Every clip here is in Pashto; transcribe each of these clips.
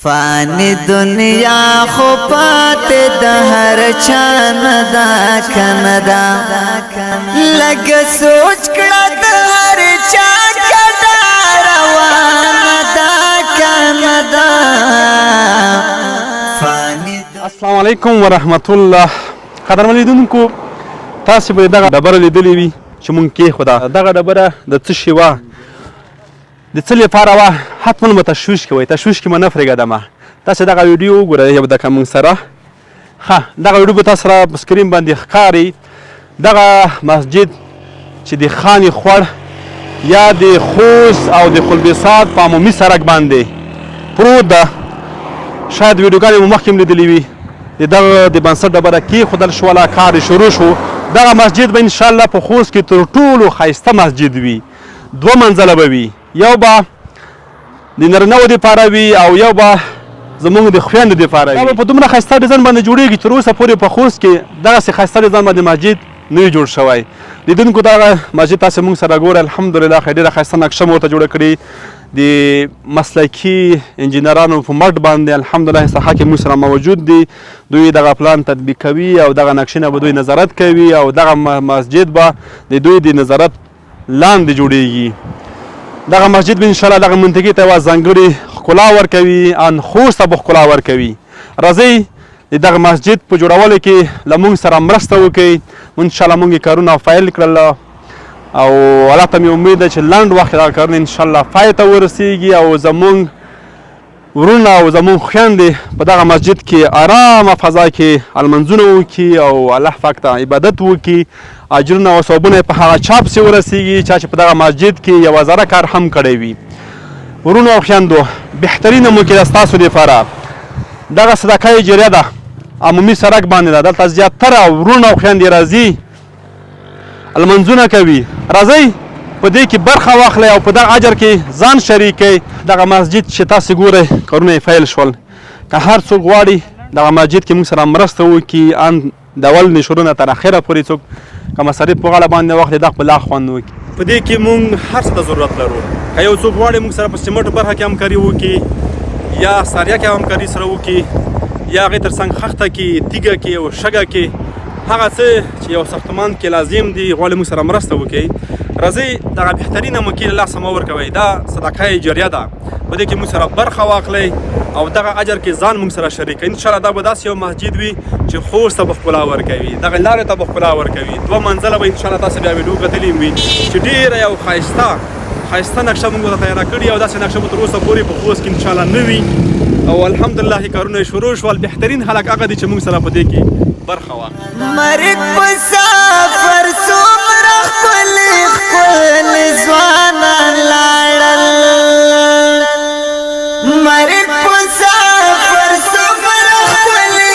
فانی دنیا خو پات د هر چا ندا کندا لګ سوچ کړه د هر چا کډا روان دا کندا فانی. السلام علیکم ورحمت الله. قدرمن لیدونکو، تاسو به دغه ډبره لیدلې وي چې مونږ کې خدا دغه ډبره د څه شي وه، د څه لپاره وه، حتما به تشویش کوئ. تشویش کې به نه پرېږدم. تاسو دغه ویډیو وګورئ یو دقیقه مونږ سره. دغه ویډیو به تاسو سره په سکرین باندې ښکاري. دغه مسجد چې د خاني خوړ یا د خوست او د خلبصات په عمومي سړک باندې پروت ده. شاید ویډیوګانې مو مخکې هم لیدلې وي. د دغه د بنسټ ډبره کېښودل شوله، کار یې شروع شو. دغه مسجد به انشاءالله په خوست کې تر ټولو ښایسته مسجد وي. دوه منزله به وي، یو به د نرینهو دپاره وي او یو به زموږ د خویندو دپاره وي. دا به په دومره ښایسته ډیزاین باندې جوړېږي تر اوسه پورې په خوست کې دغسې ښایسته ډیزاین باندې مسجد نه وي جوړ شوی. لیدونکو دغه مسجد تاسې موږ سره ګورئ. الحمدلله ډېره ښایسته نقشه مو ورته جوړه کړې د مسلکي انجینرانو په مټ باندې. الحمدلله ساحه کې موږ سره موجود دي. دوی دغه پلان تطبیق کوي او دغه نقشې نه به دوی نظارت کوي او دغه مسجد به د دوی د نظارت لاندې جوړیږي. دغه مسجد به انشاءالله دغه منطقې ته یوه ځانګړې ښکلا ورکوي، ان خوست ته به ښکلا ورکوي. راځئ د دغه مسجد په جوړولو کې له موږ سره مرسته وکړئ. انشاءالله موږ یې کارونه فایل کړل او الله ته مې امید ده چې لنډ وخت کې دغه کارونه انشاءالله پای ته ورسیږي او زموږ ورونه او زموږ خویندې په دغه مسجد کې ارامه فضا کې لمونځونه وکړي او الله پاک ته عبادت وکړي. اجرونه او ثوابونه یې په هغه چا پسې ورسیږي چا چې په دغه مسجد کې یوه ذره کار هم کړی وي. ورونو او خویندو، بهترینه مو کې ده ستاسو دپاره دغه صدقه جاریه ده، عمومي سړک باندې ده. دلته زیاتره ورونه او خویندې راځي، لمونځونه کوي. راځئ په دې کې برخه واخلئ او په دغه اجر کې ځان شریک کړئ. دغه مسجد چې تاسې ګورئ کارونه یې فیل شول. که هر څوک غواړي دغه مسجد کې موږ سره مرسته وکړي، ان د اول نه شروع نه تر اخره پورې څوک که مصارف په غاړه باندې واخلي دغه په لا خوند وکړي. په دې کې موږ هر څه ته ضرورت لرو. که یو څوک غواړي موږ سره په سیمټو برخه کې همکاري وکړي یا ساریه کې همکاري سره وکړي یا هغې تر څنګ خښته کې، تیږه کې او شګه کې هغه څه چې یو ساختمان کې لازم دي، غواړي موږ سره مرسته وکړي. راځئ دغه بهترینه موقع له لاسه مه ورکوئ. دا صدقه جاریه ده. په دې کې موږ سره برخه واخلئ او دغه اجر کې ځان موږ سره شریک کړئ. انشاءالله دا به داسې یو مسجد وي چې خوست ته به ښکلا ورکوي، دغه لارې ته به ښکلا ورکوي. دوه منزله به انشاءالله تاسو بیا ویډیو کتلې وي چې ډېره یو ښایسته نقشه موږ ورته تیاره کړې او داسې نقشه به تر اوسه پورې په خوست کې انشاءالله نه وي. او الحمدلله کارونه یې شروع شول. بهترین خلک هغه دي چې موږ سره په دې کې برخه واخلي. مرګ مسافر څومره ښکلي ځوانان لاړل، مرګ مسافر څومره ښکلي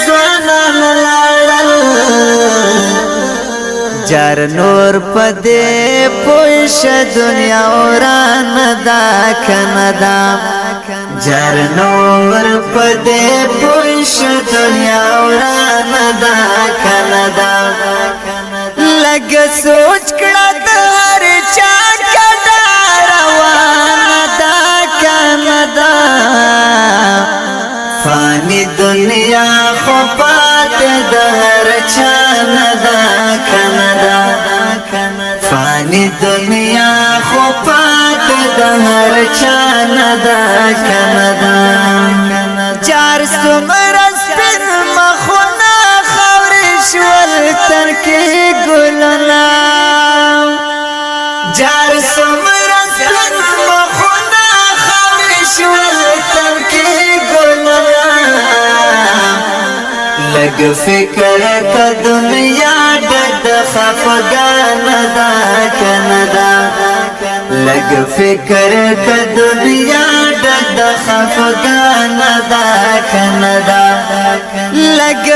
ځوانان لاړل. جار نور په دې پوه شه دنیا وران ده کنه ده، جار نور په دې پوه شه دنیا وران ده کنه ده. لږ سوچ کړه د هر چا کډه روانه ده کنه ده. فانی دنیا خو پاتې د هر چا نه ده کنه ده. فانی دنیا خو پاتې د هر چا نه ده کنه ده. جار څومره سپین مخونه خاورې شول تر کې ګلونه، جار څومره سپین مخونه خاورې شول تر کې ګلونه. لږ فکر که دنیا ډک خفګان ده کنه ده، لږ فکر که دنیا ډک خفګان ده کنه ده. لږ